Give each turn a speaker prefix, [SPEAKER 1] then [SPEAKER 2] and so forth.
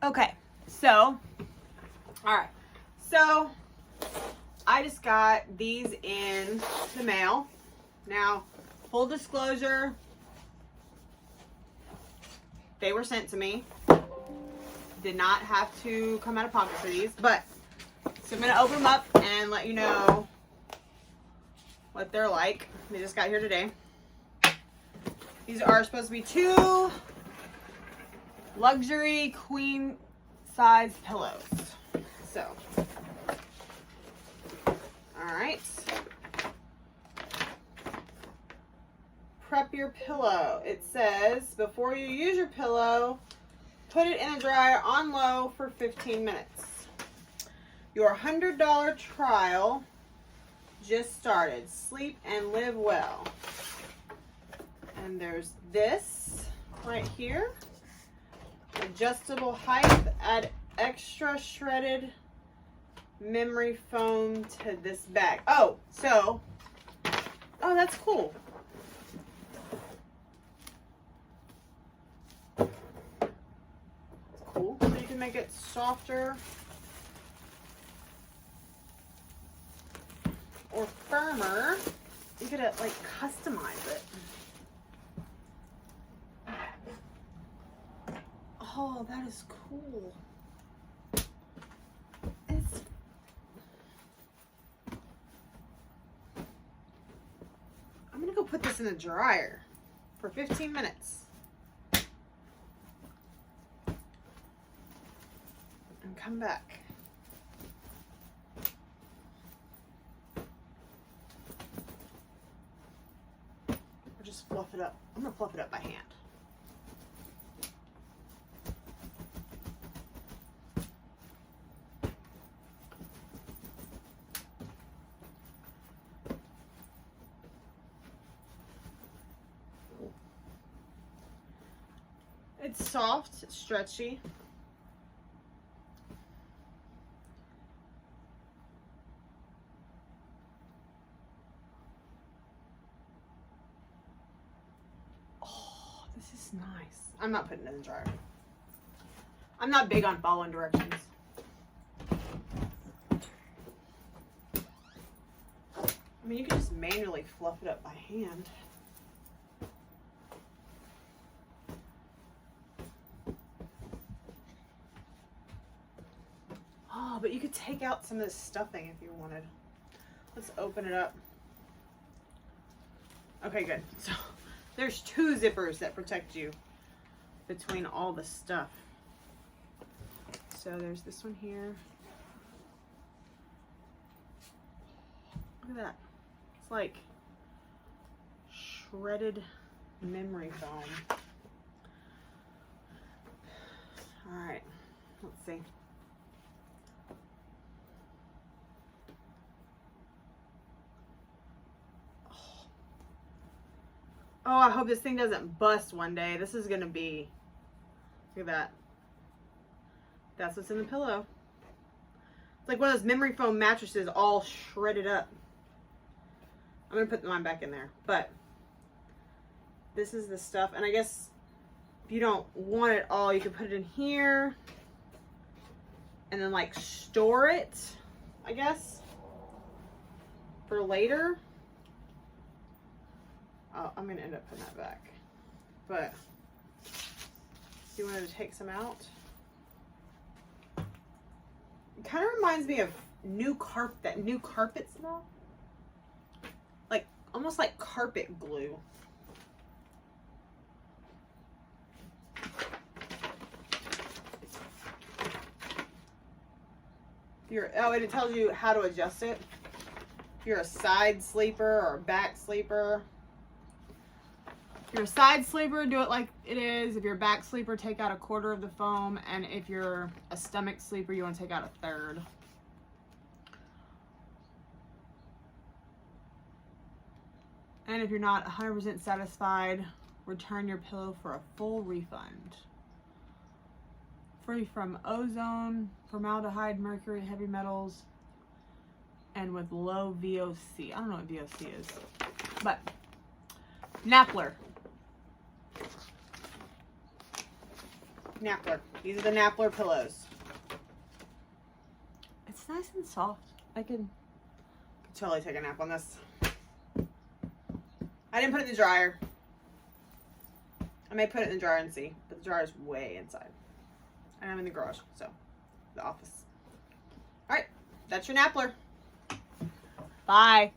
[SPEAKER 1] Okay, so, alright, so I just got these in the mail. Now, full disclosure, they were sent to me. Did not have to come out of pocket for these, but, so I'm going to open them up and let you know what they're like. They just got here today. These are supposed to be 2 luxury queen size pillows. So, alright. Prep your pillow. It says, before you use your pillow, put it in the dryer on low for 15 minutes. Your $100 trial just started. Sleep and live well. And there's this right here. Adjustable height. Add extra shredded memory foam to this bag. Oh, so, oh, that's cool. It's cool. So you can make it softer or firmer. You could like customize it. Oh, that is cool. I'm gonna go put this in the dryer for 15 minutes. And come back. Or just fluff it up. I'm gonna fluff it up by hand. It's soft, it's stretchy. Oh, this is nice. I'm not putting it in the dryer. I'm not big on following directions. I mean, you can just manually fluff it up by hand. Oh, but you could take out some of this stuffing if you wanted. Let's open it up. Okay, good. So there's 2 zippers that protect you between all the stuff. So there's this one here. Look at that. It's like shredded memory foam. All right, let's see. Oh, I hope this thing doesn't bust one day. This is gonna be, look at that. That's what's in the pillow. It's like one of those memory foam mattresses all shredded up. I'm gonna put mine back in there, but this is the stuff. And I guess if you don't want it all, you can put it in here and then like store it, I guess, for later. Oh, I'm gonna end up putting that back. But do you want to take some out? It kind of reminds me of that new carpet smell. Like almost like carpet glue. And it tells you how to adjust it. If you're a side sleeper or a back sleeper. If you're a side sleeper, do it like it is. If you're a back sleeper, take out 1/4 of the foam. And if you're a stomach sleeper, you want to take out 1/3. And if you're not 100% satisfied, return your pillow for a full refund. Free from ozone, formaldehyde, mercury, heavy metals, and with low VOC. I don't know what VOC is, but Nappler. Nappler. These are the Nappler pillows.
[SPEAKER 2] It's nice and soft. I can
[SPEAKER 1] totally take a nap on this. I didn't put it in the dryer. I may put it in the dryer and see, but the dryer is way inside. And I'm in the garage, so the office. All right, that's your Nappler.
[SPEAKER 2] Bye.